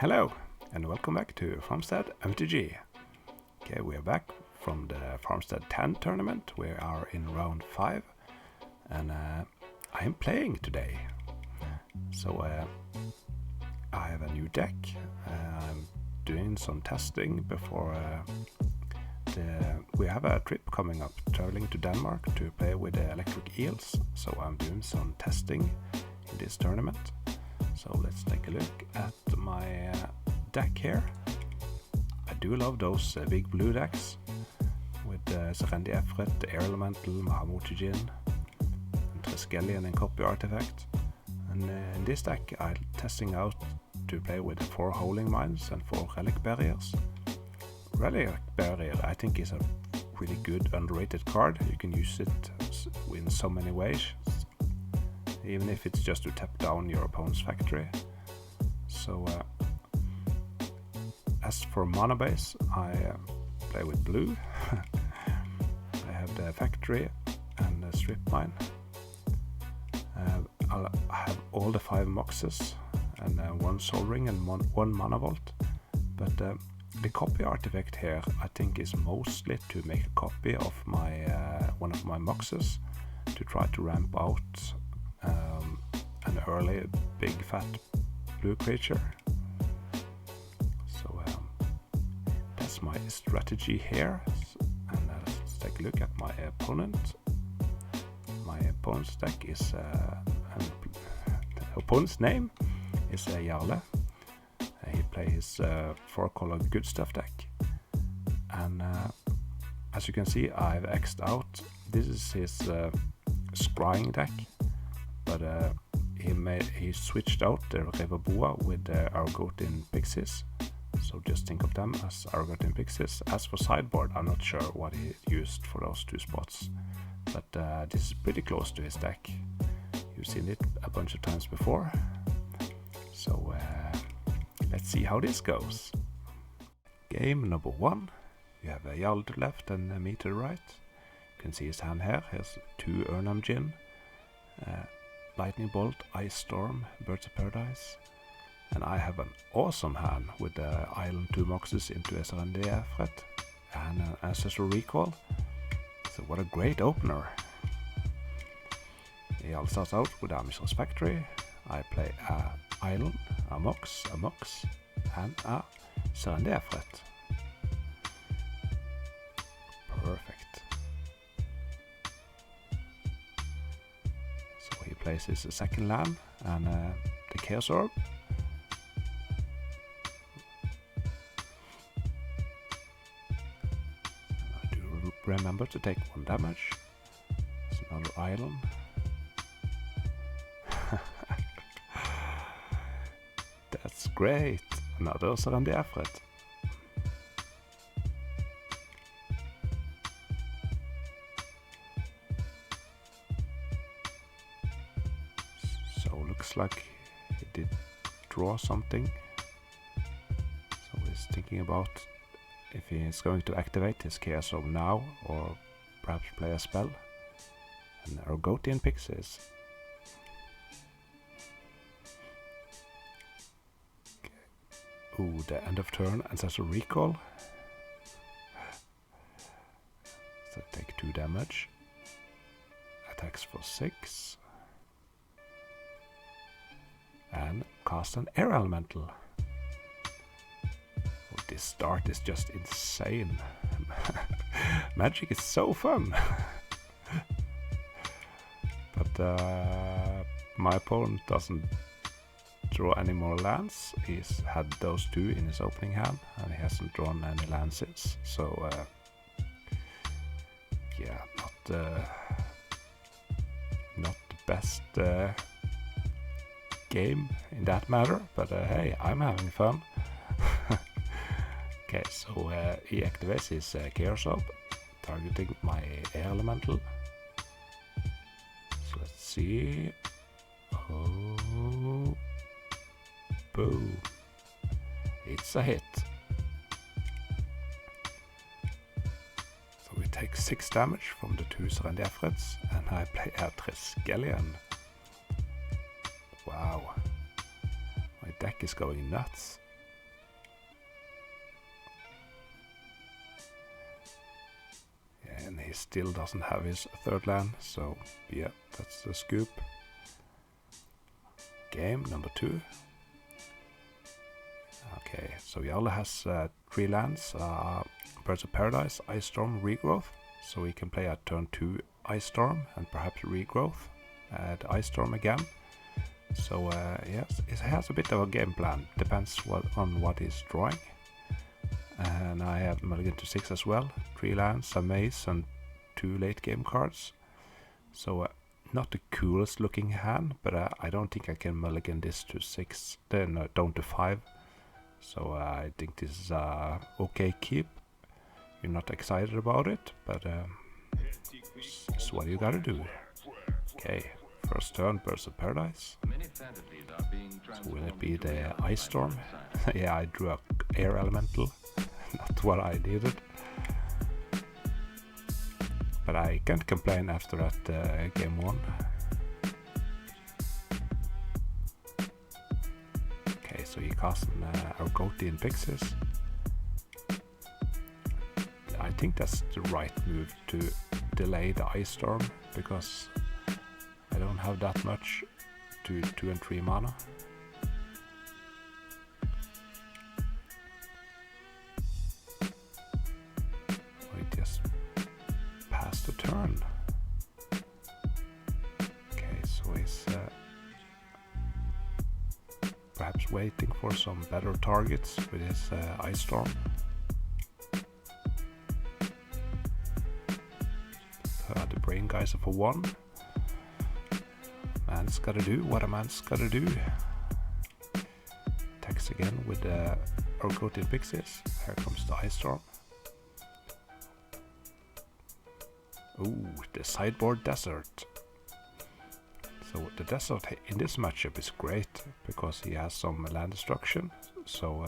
Hello and welcome back to Farmstead MTG. Okay, we are back from the Farmstead 10 tournament. We are in round 5 and I am playing today. So I have a new deck. I'm doing some testing before we have a trip coming up, traveling to Denmark to play with the electric eels. So I'm doing some testing in this tournament. So let's take a look at my deck here. I do love those big blue decks with Serendi Efret, Air Elemental, Mahamutijin, and Triskelion and Copy Artifact. And in this deck I'm testing out to play with 4 Howling Mines and 4 Relic Barriers. Relic Barrier I think is a really good underrated card. You can use it in so many ways, even if it's just to tap down your opponent's factory. So as for mana base, I play with blue. I have the factory and the strip mine. I have all the 5 moxes and 1 soul ring and 1 mana vault. But the copy artifact here I think is mostly to make a copy of my one of my moxes to try to ramp out an early big fat blue creature. So that's my strategy here. And let's take a look at my opponent. My opponent's deck is the opponent's name is Jarle. He plays 4-color good stuff deck, and as you can see I've X'd out. This is his scrying deck, but he switched out the Reverboa with the Argotin Pixies, so just think of them as Argotin Pixies. As for sideboard, I'm not sure what he used for those 2 spots, but this is pretty close to his deck. You've seen it a bunch of times before, so let's see how this goes. Game number 1. You have Jarl to the left and me to the right. You can see his hand here. Here's 2 Urnam Djinn, Lightning Bolt, Ice Storm, Birds of Paradise. And I have an awesome hand with the Island 2 Moxes into a Serendi Efret and an Ancestral Recall. So what a great opener. Jarl starts out with Amishra's Factory. I play a Island, a Mox, and a Serendi Efret. Perfect. So he places a second land and the Chaos Orb. I do remember to take 1 damage. There's another island. That's great! Another Serendi Efret. So looks like he did draw something. So he's thinking about if he is going to activate his Chaos Orb now or perhaps play a spell. And Argotin Pixies. Ooh, the end of turn Ancestral Recall. So take 2 damage. Attacks for 6. And cast an Air Elemental. Oh, this start is just insane. Magic is so fun. But my opponent doesn't draw any more lands. He's had those 2 in his opening hand and he hasn't drawn any lands since. So yeah, not the best game in that matter, but hey, I'm having fun. Okay, so he activates his Chaos Orb, targeting my Air Elemental. So let's see. Oh, boom. It's a hit. So we take 6 damage from the 2 Serendi Efrets, and I play a Triskelion. Wow. My deck is going nuts. he still doesn't have his third land, so yeah, that's the scoop. Game number 2. Okay, so Jarle has 3 lands, Birds of Paradise, Ice Storm, Regrowth, so he can play at turn 2 Ice Storm and perhaps Regrowth at Ice Storm again. So yes, it has a bit of a game plan, depends on what he's drawing. And I have mulligan to 6 as well, 3 lands, a maze and 2 late game cards. So not the coolest looking hand, but I don't think I can mulligan this to 6, then down to 5. So I think this is a okay keep. You're not excited about it, but it's what you gotta do. Okay, first turn, Birds of Paradise. So will it be the Ice Storm? Yeah, I drew a air elemental, not what I needed. But I can't complain after that game 1. Okay, so he cast an Argothian Pixies. I think that's the right move to delay the Ice Storm, because I don't have that much to 2 and 3 mana. I just passed the turn. Okay, so he's perhaps waiting for some better targets with his Ice Storm. The Brain Geyser for 1. Man's gotta do what a man's gotta do. Attacks again with the Argothian Pixies. Here comes the Ice Storm. Ooh, the sideboard Desert. So the Desert in this matchup is great because he has some land destruction. So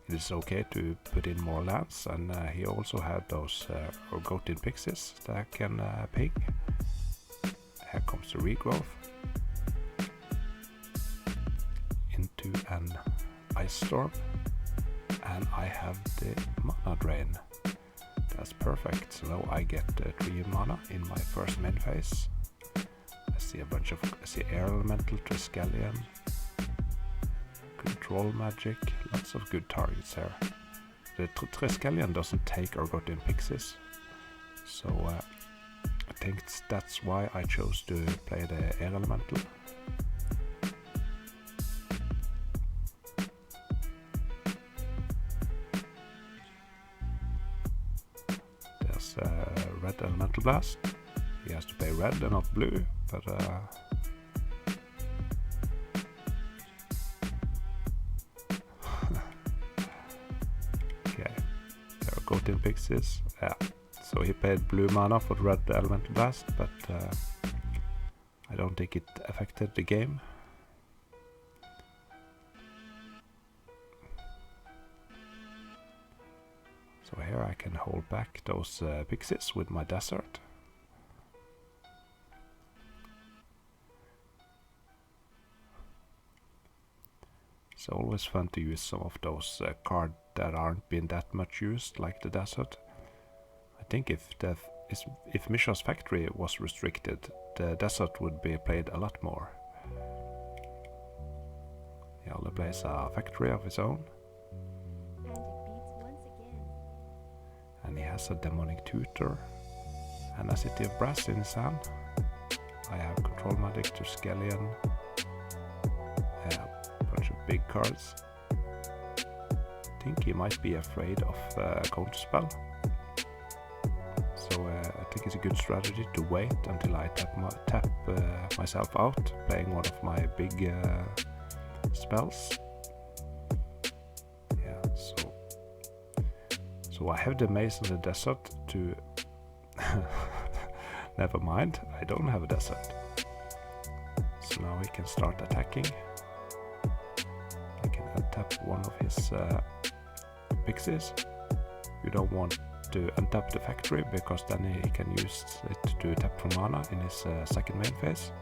it is okay to put in more lands, and he also had those Argothian Pixies that can ping. Here comes the Regrowth into an Ice Storm, and I have the Mana Drain. That's perfect, so now I get 3 mana in my first main phase. I see Air Elemental, Triskelion, Control Magic, lots of good targets here. The Triskelion doesn't take Argothian Pixies, so I think that's why I chose to play the Air Elemental. There's Red Elemental Blast. He has to play red and not blue, but okay, there are Argothian Pixies. Yeah, so he paid blue mana for the red Elemental Blast, but I don't think it affected the game. So here I can hold back those Pixies with my Desert. It's always fun to use some of those cards that aren't been that much used, like the Desert. I think if Mishra's Factory was restricted, the Desert would be played a lot more. Jarle plays a factory of his own. And he has a Demonic Tutor and a City of Brass in his hand. I have Control Magic, Triskelion, a bunch of big cards. I think he might be afraid of Counterspell. So I think it's a good strategy to wait until I tap myself out, playing one of my big spells. Yeah, so I have the Maze in the Desert to... Never mind, I don't have a Desert. So now he can start attacking. I can untap one of his Pixies. You don't want to untap the factory, because then he can use it to tap for mana in his second main phase.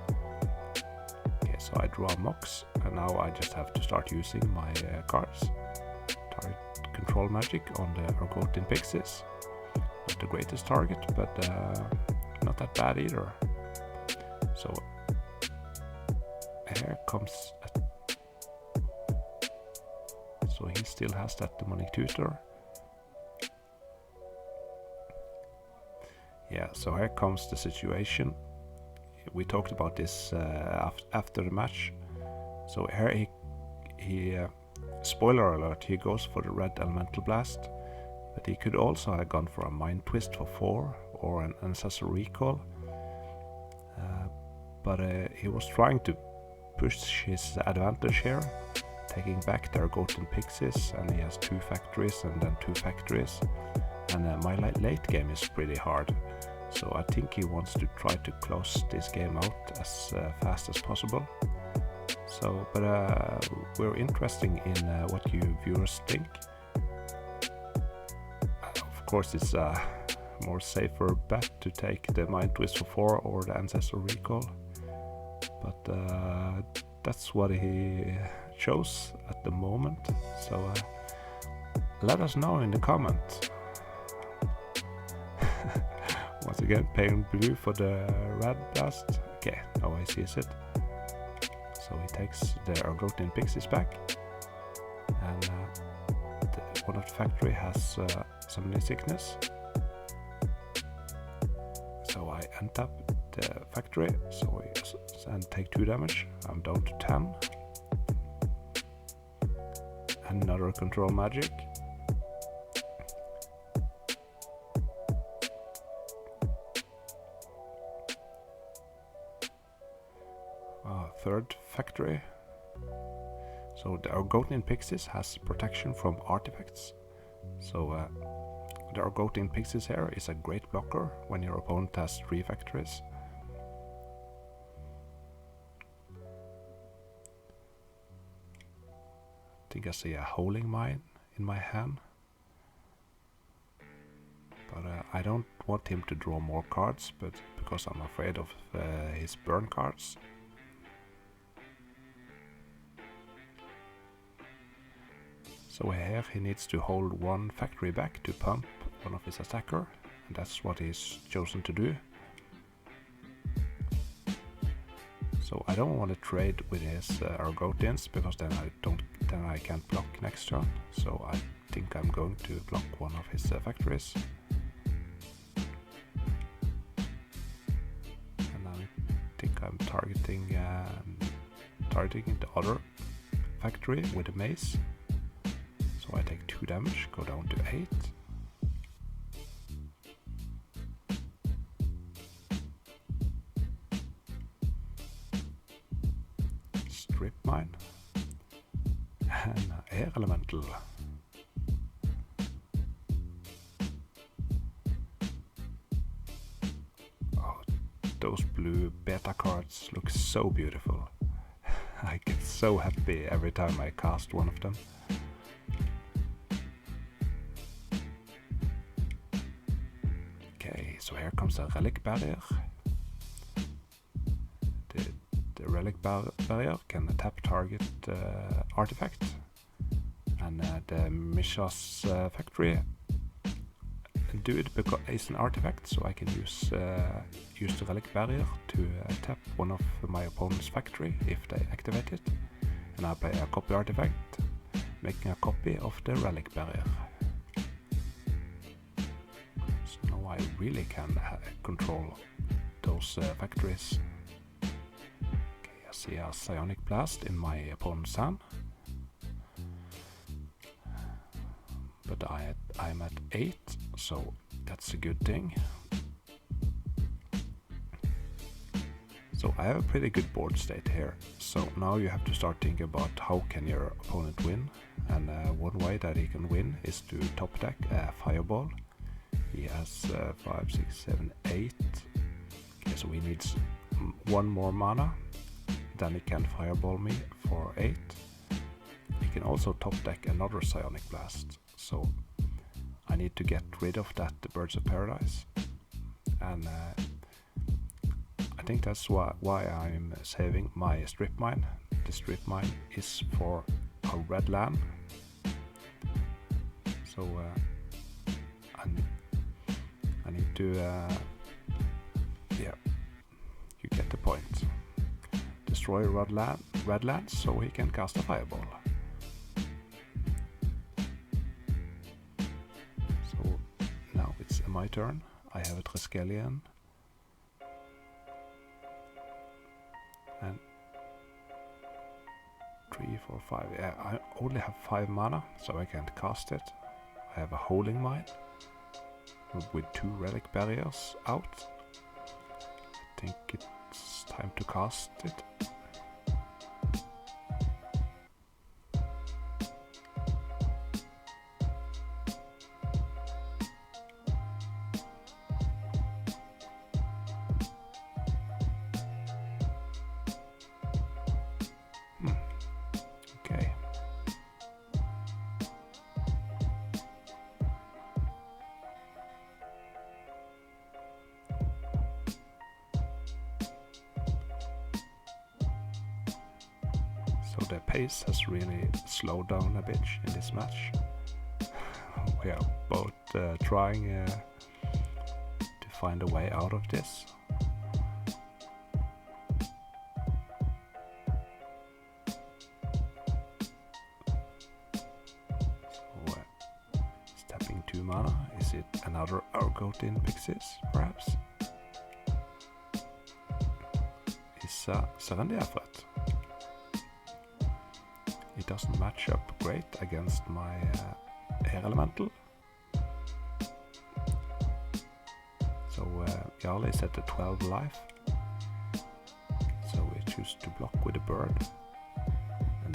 Okay, so I draw a Mox, and now I just have to start using my cards. Target Control Magic on the Argothian Pixies. Not the greatest target, but not that bad either. So here comes so he still has that demonic tutor. Yeah, so here comes the situation. We talked about this after the match. So here he spoiler alert, he goes for the red elemental blast, but he could also have gone for a mind twist for 4 or an ancestor recall. But he was trying to push his advantage here, taking back their Goten Pixies, and he has 2 factories and then 2 factories. And my late game is pretty hard, so I think he wants to try to close this game out as fast as possible. So, but we're interested in what you viewers think. Of course, it's a more safer bet to take the Mind Twist for 4 or the Ancestor Recall, but that's what he chose at the moment. So let us know in the comments. Once again, paying blue for the red blast. Okay, now he sees it. So he takes the Argotian Pixies back, and one of the factory has some sickness. So I untap the factory, and take 2 damage. I'm down to 10. Another control magic. Third factory. So the Argotian Pixies has protection from artifacts. So the Argotian Pixies here is a great blocker when your opponent has 3 factories. I think I see a Howling mine in my hand. But I don't want him to draw more cards, but because I'm afraid of his burn cards. So here he needs to hold 1 factory back to pump one of his attacker, and that's what he's chosen to do. So I don't want to trade with his Argotians, because then I can't block next turn. So I think I'm going to block one of his factories. And I think I'm targeting the other factory with a mace. So I take 2 damage, go down to 8. Strip mine. And air elemental. Oh, those blue beta cards look so beautiful. I get so happy every time I cast one of them. So here comes a relic barrier. The relic barrier can tap target artifact, and the Misha's factory do it because it's an artifact, so I can use the relic barrier to tap one of my opponent's factory if they activate it, and I play a copy artifact, making a copy of the relic barrier. I really can control those factories. Okay, I see a Psionic Blast in my opponent's hand, but I'm at 8, so that's a good thing. So I have a pretty good board state here. So now you have to start thinking about how can your opponent win, and one way that he can win is to top deck a Fireball. He has 5, 6, 7, 8. Okay, so he needs 1 more mana. Then he can Fireball me for 8. He can also top deck another Psionic Blast. So I need to get rid of that Birds of Paradise. And I think that's why I'm saving my Strip Mine. The Strip Mine is for a red land. So need to, yeah, you get the point. Destroy red lands so he can cast a fireball. So now it's my turn. I have a Triskelion. And 3, 4, 5. Yeah, I only have 5 mana, so I can't cast it. I have a Howling Mine with 2 relic barriers out. I think it's time to cast it. Okay. So the pace has really slowed down a bit in this match. We are both trying to find a way out of this. So stepping 2 mana, is it another Urgot in Pixies, perhaps? It's Serendipity. It doesn't match up great against my air elemental. So Jarl is at the 12 life. So we choose to block with a bird. And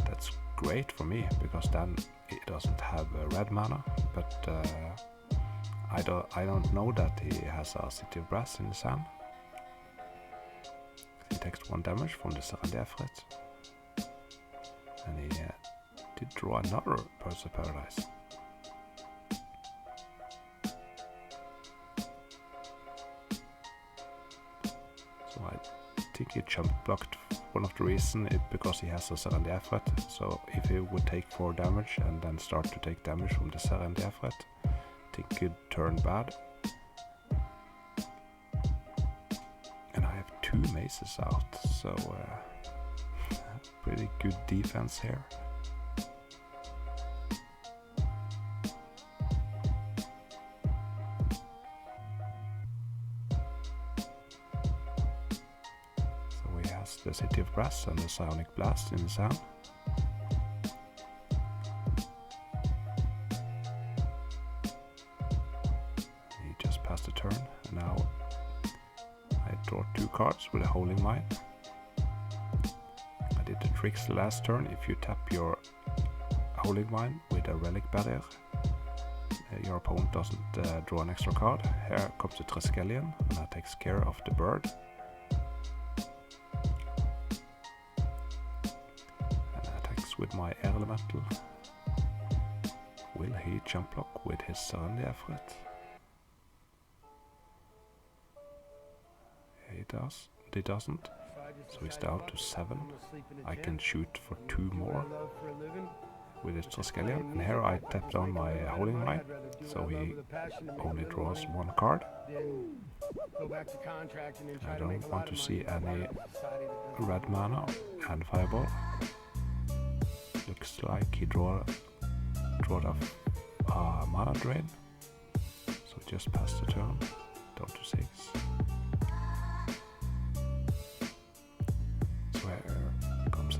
that's great for me, because then it doesn't have red mana. But I don't know that he has a City of Brass in his hand. He takes 1 damage from the Serendipity. And he did draw another Birds of Paradise. So I think he jump blocked. One of the reasons is because he has a Serendipity. So if he would take 4 damage and then start to take damage from the Serendipity, I think it could turn bad. And I have 2 maces out, so pretty good defense here. So he has the City of Brass and the Psionic Blast in his hand. He just passed the turn, and now I draw 2 cards with a Howling Mine. The tricks last turn. If you tap your Howling Mine with a relic barrier, your opponent doesn't draw an extra card. Here comes the Triskelion, and that takes care of the bird. And attacks with my air elemental. Will he jump block with his Serendipity? He does. He doesn't. So he's down to 7. I can shoot for 2 more with his Triskelion. And here I tap down my Howling Mine, so he only draws 1 card. I don't want to see any red mana and fireball. Looks like he drawed a mana drain. So just pass the turn, down to 6.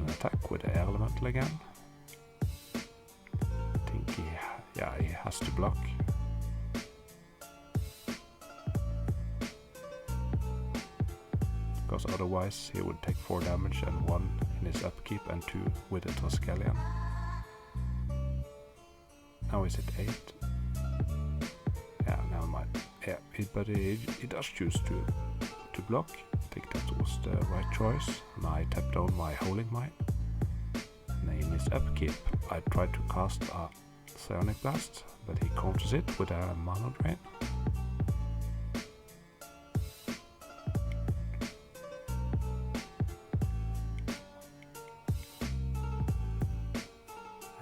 Attack with the air elemental again. I think he has to block. Because otherwise he would take 4 damage and 1 in his upkeep and 2 with the Triskelion. Now he's at 8. Yeah, never mind. Yeah, but he does choose to block. I think that was the right choice. And I tap down my Howling Mine. And in his upkeep, I tried to cast a Psionic Blast, but he counters it with a mana drain.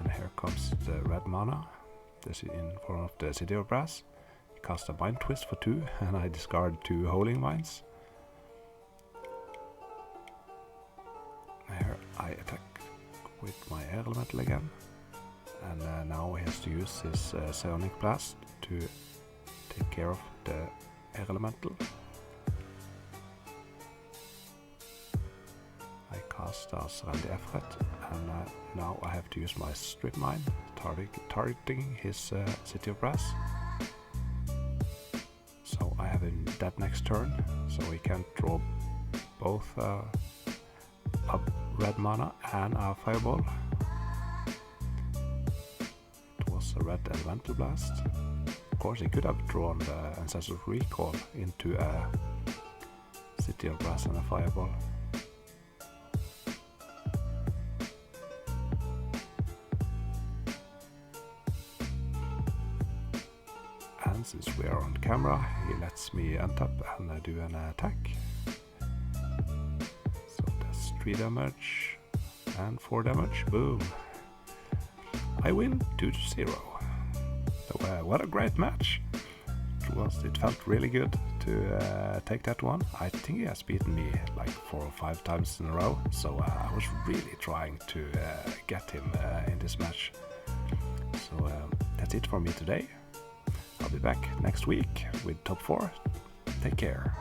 And here comes the red mana. This is in front of the City of Brass. cast a Mind Twist for 2, and I discard 2 Howling Mines. Here I attack with my Air Elemental again, and now he has to use his Psionic Blast to take care of the Air Elemental. I cast a Serendi Efret, and now I have to use my Strip Mine, targeting his City of Brass. So I have him dead next turn, so he can't draw both a red mana and a Fireball. It was a red Elemental Blast. Of course, he could have drawn the Ancestral Recall into a City of Brass and a Fireball. And since we are on camera, he lets me untap and do an attack. So that's 3 damage and 4 damage. Boom! I win 2-0. So what a great match! It felt really good to take that one. I think he has beaten me like 4 or 5 times in a row, so I was really trying to get him in this match. So that's it for me today. I'll be back next week with top 4. Take care.